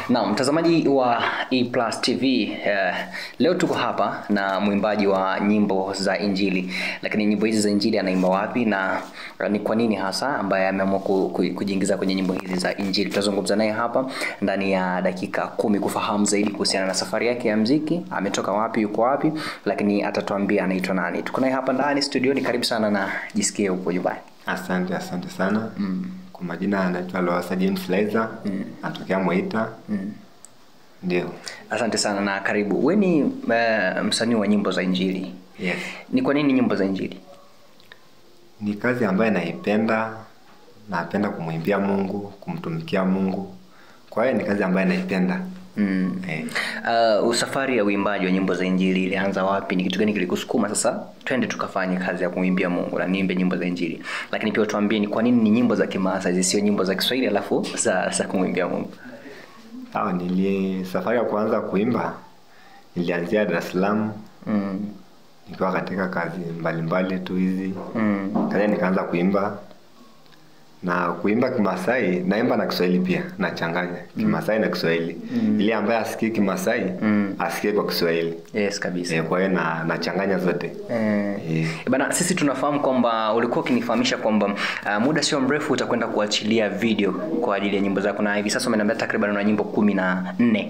Na mtazamaji wa E+ TV, leo tuko hapa na mwimbaji wa nyimbo za Injili. Lakini nyimbo hizi za Injili anaimba wapi na ni kwa nini hasa ambaye ameamua kujiingiza kwenye nyimbo hizi za Injili? Tutazungumza naye hapa ndani ya dakika 10 kufahamu zaidi kuhusiana na safari yake ya muziki, ametoka wapi, yuko wapi, lakini atatuambia anaitwa nani. Tuko naye hapa ndani studioni, karibu sana na jisikie upo nyumbani. Asante sana. Kwa majina anaitwa Lowassa James Laizer, anatokea Moita. Ndio. Asante sana na karibu. Wewe ni msanii wa nyimbo za Injili. Yes. Ni kwa nini nyimbo za Injili? Ni kazi ambayo naipenda. Napenda kumwimbia Mungu, kumtumikia Mungu. Kwa hiyo ni kazi ambayo naipenda. Safari ya uimbaji wa nyimbo za Injili ilianza wapi? Ni kitu gani kilikusukuma sasa twende tukafanye kazi ya kumwimbia Mungu na niimbe nyimbo za Injili? Lakini pia tuambie ni kwa nini ni nyimbo za Kimaasai sio nyimbo za Kiswahili alafu za kumwimbia Mungu? Safari ya kuanza kuimba nilianzia Dar es Salaam. Nikiwa katika kazi mbalimbali tu hizi. Kaja nikaanza kuimba. Na kuimba Kimasai, naimba na Kiswahili pia, nachanganya Kimasai na Kiswahili. Ile ambaye asikie Kimasai, asikie kwa Kiswahili. Yes, kabisa. Kwa hiyo nachanganya zote. Bana, sisi tunafahamu kwamba ulikuwa ukinifahamisha kwamba muda sio mrefu utakwenda kuachilia video kwa ajili ya nyimbo zako, na hivi sasa umeniambia takriban una nyimbo 14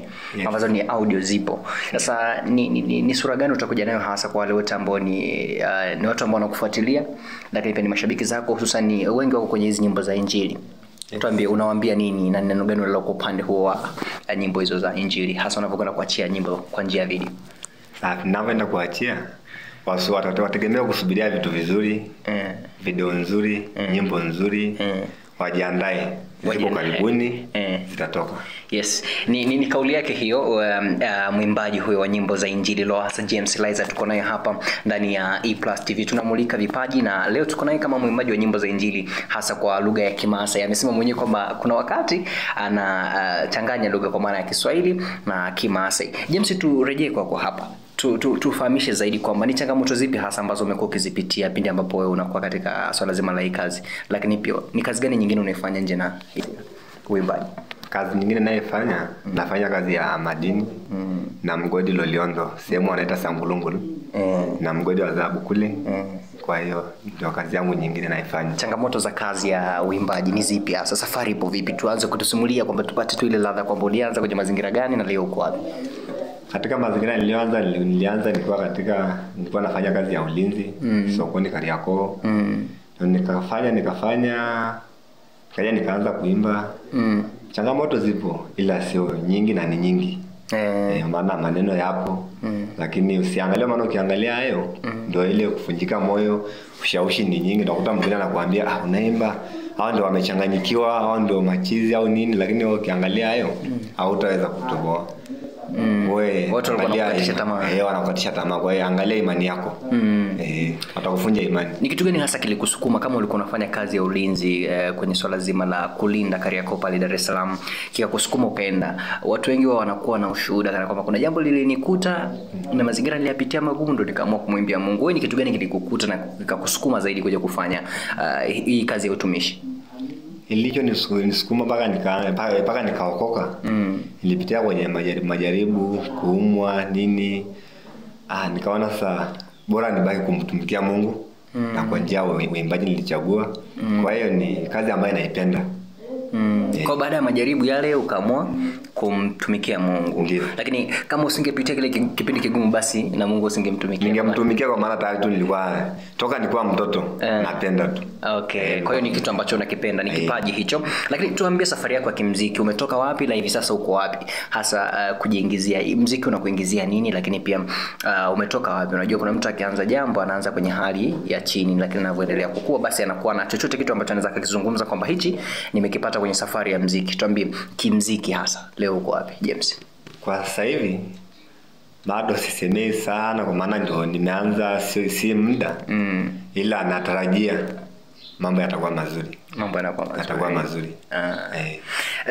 ambazo ni audio zipo. Sasa ni sura gani utakuja nayo hasa kwa wale wote ambao ni watu ambao wanakufuatilia, lakini pia ni mashabiki zako, hususan ni wengi wako kwenye hizo nyimbo za Injili? Tuambie unawaambia nini na neno gani unalo kwa upande huo wa nyimbo hizo za Injili, hasa unapokwenda kuachia nyimbo kwa njia ya video? Ninapoenda kuachia, watu watategemea kusubiria vitu vizuri, video nzuri, nyimbo nzuri, wajiandae. Wako karibuni, zitatoka. Yes, ni kauli yake hiyo mwimbaji huyo wa nyimbo za Injili Lowassa James Laizer. Tuko naye hapa ndani ya E+ TV, tunamulika vipaji, na leo tuko naye kama mwimbaji wa nyimbo za Injili hasa kwa lugha ya Kimaasai. Amesema mwenyewe kwamba kuna wakati anachanganya lugha kwa maana ya Kiswahili na Kimaasai. James, turejee kwako hapa. Tufahamishe zaidi kwamba ni changamoto zipi hasa ambazo umekuwa ukizipitia pindi ambapo wewe unakuwa katika swala zima la hii kazi, lakini pia ni kazi gani nyingine unaifanya nje na uimbaji? Kazi nyingine ninayofanya, nafanya kazi ya madini na mgodi Loliondo, sehemu wanaita Sambulungulu, na mgodi wa dhahabu kule. Kwa hiyo ndio kazi yangu nyingine naifanya. Changamoto za kazi ya uimbaji ni zipi hasa? Safari ipo vipi? Tuanze kutusimulia kwamba tupate tu ile ladha kwamba ulianza kwenye mazingira gani na leo uko wapi? Katika mazingira nilianza nilikuwa nafanya kazi ya ulinzi sokoni Kariakoo. Nikafanya kaja nikaanza kuimba. Changamoto zipo ila sio nyingi na ni nyingi. Maana maneno yapo, lakini usiangalie, maana ukiangalia hayo ndio ile kufunjika moyo, ushawishi ni nyingi. Utakuta mwingine anakuambia unaimba, hao ndio wamechanganyikiwa, hao ndio machizi au nini, lakini wewe ukiangalia hayo hautaweza kutoboa. Watu wanakukatisha tamaa. Wanakukatisha tamaa. Kwa hiyo angalia imani yako. Watakufunja imani. Ni kitu gani hasa kilikusukuma kama ulikuwa unafanya kazi ya ulinzi kwenye swala zima la kulinda Kariakoo pale Dar es Salaam, kikakusukuma ukaenda? Watu wengi wao wanakuwa na ushuhuda kana kwamba kuna jambo lilinikuta na mazingira niliyapitia magumu ndio nikaamua kumwimbia Mungu. Wewe ni kitu gani kilikukuta na kikakusukuma zaidi kuja kufanya hii kazi ya utumishi? Ilicho nisukuma mpaka nikaokoka. Nilipitia kwenye majaribu, kuumwa nini. Nikaona sasa bora nibaki kumtumikia Mungu, na kwa njia ya uimbaji nilichagua. Kwa hiyo ni kazi ambayo naipenda. Kwa baada ya majaribu yale ukaamua kumtumikia Mungu. Ndiyo. Lakini kama usingepitia kile kipindi kigumu, basi na Mungu usingemtumikia. Ningemtumikia kwa maana tayari tu nilikuwa mtoto napenda tu. Okay. Kwa hiyo ni kitu ambacho unakipenda, ni kipaji hicho. Lakini tuambie safari yako ya kimuziki, umetoka wapi na hivi sasa uko wapi? Hasa kujiingizia muziki unakuingizia nini, lakini pia umetoka wapi? Unajua kuna mtu akianza jambo anaanza kwenye hali ya chini, lakini anavyoendelea kukua basi anakuwa na chochote kitu ambacho anaweza kukizungumza kwamba hichi nimekipata kwenye safari ya muziki. Tuambie kimuziki hasa leo uko wapi, James? Kwa sasa hivi bado sisemei sana kwa maana ndio nimeanza, si muda. Ila natarajia mambo yatakuwa mazuri. Yatakuwa mazuri.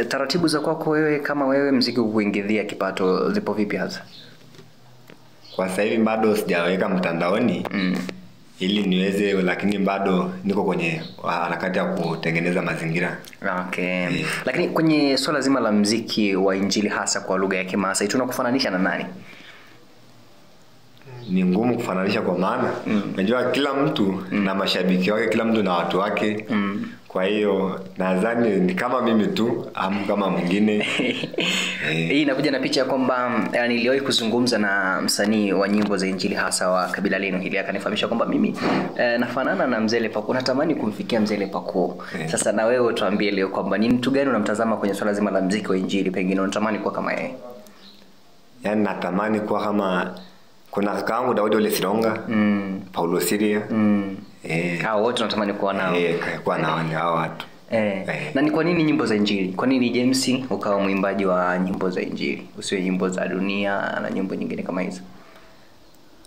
Taratibu za kwako wewe kama wewe muziki kukuingizia kipato zipo vipi hasa? Kwa sasa hivi bado sijaweka mtandaoni. ili niweze, lakini bado niko kwenye harakati ya kutengeneza mazingira. Okay. Lakini kwenye swala zima la muziki wa injili hasa kwa lugha ya Kimasai tunakufananisha na nani? Ni ngumu kufananisha kwa maana unajua kila mtu na mashabiki wake, kila mtu na watu wake. Kwa hiyo nadhani ni kama mimi tu kama mwingine. Hii inakuja na picha kwamba niliwahi kuzungumza na msanii wa nyimbo za injili hasa wa kabila lenu hili, akanifahamisha kwamba mimi nafanana na Mzee Lepakuo, natamani kumfikia Mzee Lepakuo. Sasa na wewe tuambie leo kwamba ni mtu gani unamtazama kwenye swala zima la muziki wa injili, pengine unatamani kuwa kama yeye? Yaani natamani kuwa kama kuna kakaangu Daudi Ole Sironga, Paulo Siria. Hao wote natamani kuwa nao. Kuwa nao hao watu. Na ni kwa nini nyimbo za injili? Kwa nini James ukawa mwimbaji wa nyimbo za injili, usiwe nyimbo za dunia na nyimbo nyingine kama hizo?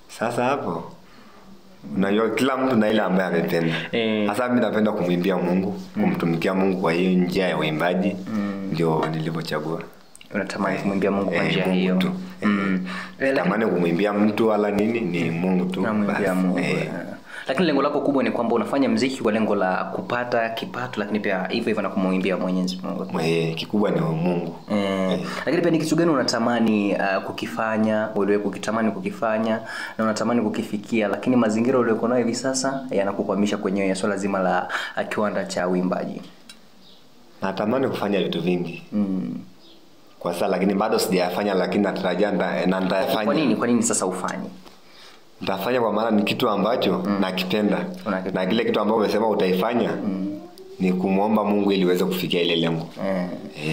Sasa hapo unajua kila mtu na ile ambaye amependa. Sasa mimi napenda kumwimbia Mungu, kumtumikia Mungu, kwa hiyo njia ya uimbaji ndio nilivyochagua. Unatamani kumwimbia Mungu kwa njia hiyo? Natamani kumwimbia mtu wala nini, ni Mungu tu basi. Lakini lengo lako kubwa ni kwamba unafanya muziki kwa lengo la kupata kipato, lakini pia hivyo na kumwimbia Mwenyezi Mungu. Kikubwa ni Mungu. Lakini pia ni kitu gani unatamani kukifanya, uliwe kukitamani kukifanya na unatamani kukifikia, lakini mazingira uliyoko nayo hivi sasa yanakukwamisha kwenye swala zima la kiwanda cha uimbaji? Natamani kufanya vitu vingi. Kwa sasa lakini bado sijayafanya, lakini natarajia nitayafanya. Kwa nini sasa ufanye? Nitafanya kwa maana ni kitu ambacho nakipenda. Na kile kitu ambacho umesema utaifanya ni kumuomba Mungu ili uweze kufikia ile lengo.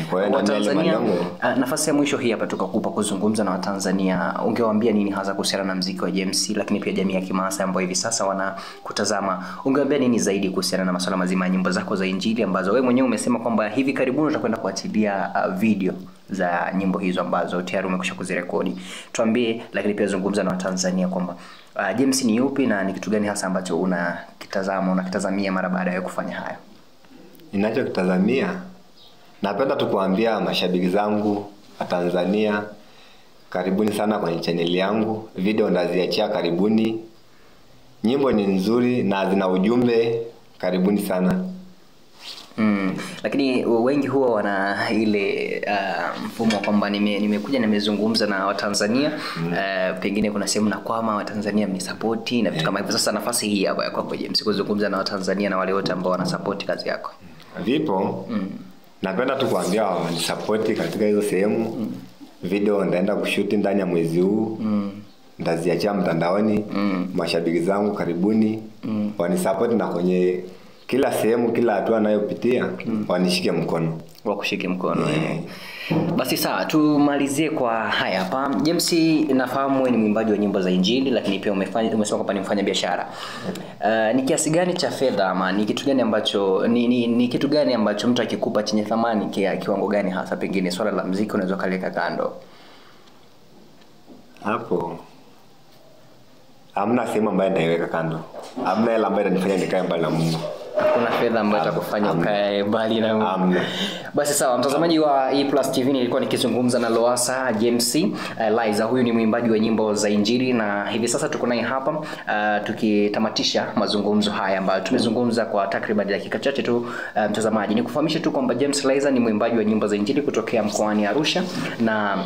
Kwa hiyo na ile malengo. Nafasi ya mwisho hii hapa tukakupa kuzungumza na Watanzania, ungewaambia nini hasa kuhusiana na muziki wa James, lakini pia jamii ya Kimasai ambayo hivi sasa wanakutazama, ungewaambia nini zaidi kuhusiana na masuala mazima ya nyimbo zako za injili ambazo wewe mwenyewe umesema kwamba hivi karibuni utakwenda kuachilia video za nyimbo hizo ambazo tayari umekwisha kuzirekodi? Tuambie, lakini pia zungumza na Watanzania kwamba James ni yupi na ni kitu gani hasa ambacho unakitazamia mara baada ya kufanya haya? Ninachokitazamia, napenda tu kuambia mashabiki zangu wa Tanzania, karibuni sana kwenye channel yangu. Video ndaziachia karibuni. Nyimbo ni nzuri na zina ujumbe, karibuni sana. Lakini wengi huwa wana ile mfumo kwamba nimekuja nimezungumza na Watanzania, pengine kuna sehemu na kwama Watanzania mnisupport na vitu kama hivyo. Sasa nafasi hii hapa kwako James kuzungumza na Watanzania na wale wote ambao wanasupport kazi yako. Vipo. Napenda tu kuambia wanisupport katika hizo sehemu. Video ndaenda kushoot ndani ya mwezi huu. Ndaziachia mtandaoni. Mashabiki zangu karibuni. Wanisupport na kwenye kila sehemu, kila hatua nayopitia wanishike mkono. Wakushike mkono. Basi sawa, tumalizie kwa haya hapa. James, nafahamu ni mwimbaji wa nyimbo za injili, lakini pia umesema kwamba ni mfanya biashara. Ni kiasi gani cha fedha ama ni kitu gani ambacho ni kitu gani ambacho mtu akikupa chenye thamani kiwango gani hasa, pengine swala la muziki unaweza kaleka kando? Hapo hamna sehemu ambayo nitaiweka kando. Hamna hela ambayo inanifanya nikae mbali na Mungu. Hakuna fedha ambayo itakufanya ukae mbali na Mungu. Basi sawa, mtazamaji wa E+ TV, nilikuwa nikizungumza na Lowassa James Liza. Huyu ni mwimbaji wa nyimbo za injili na hivi sasa tuko naye hapa tukitamatisha mazungumzo haya ambayo tumezungumza kwa takriban dakika chache tu. Mtazamaji, nikufahamishe tu kwamba James Liza ni mwimbaji wa nyimbo za injili kutokea mkoani Arusha na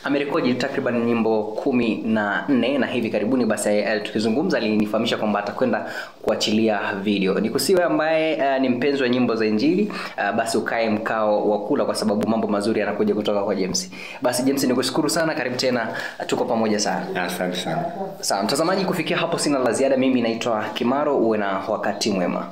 amerekodi takriban nyimbo 14 na hivi karibuni basi tukizungumza alinifahamisha kwamba atakwenda kuachilia video. Nikusiwe ambaye ni mpenzi wa nyimbo za injili, basi ukae mkao wa kula kwa sababu mambo mazuri yanakuja kutoka kwa James. Basi James, nikushukuru sana, karibu tena, tuko pamoja sana. Asante sana. Sawa mtazamaji, kufikia hapo sina la ziada. Mimi naitwa Kimaro, uwe na wakati mwema.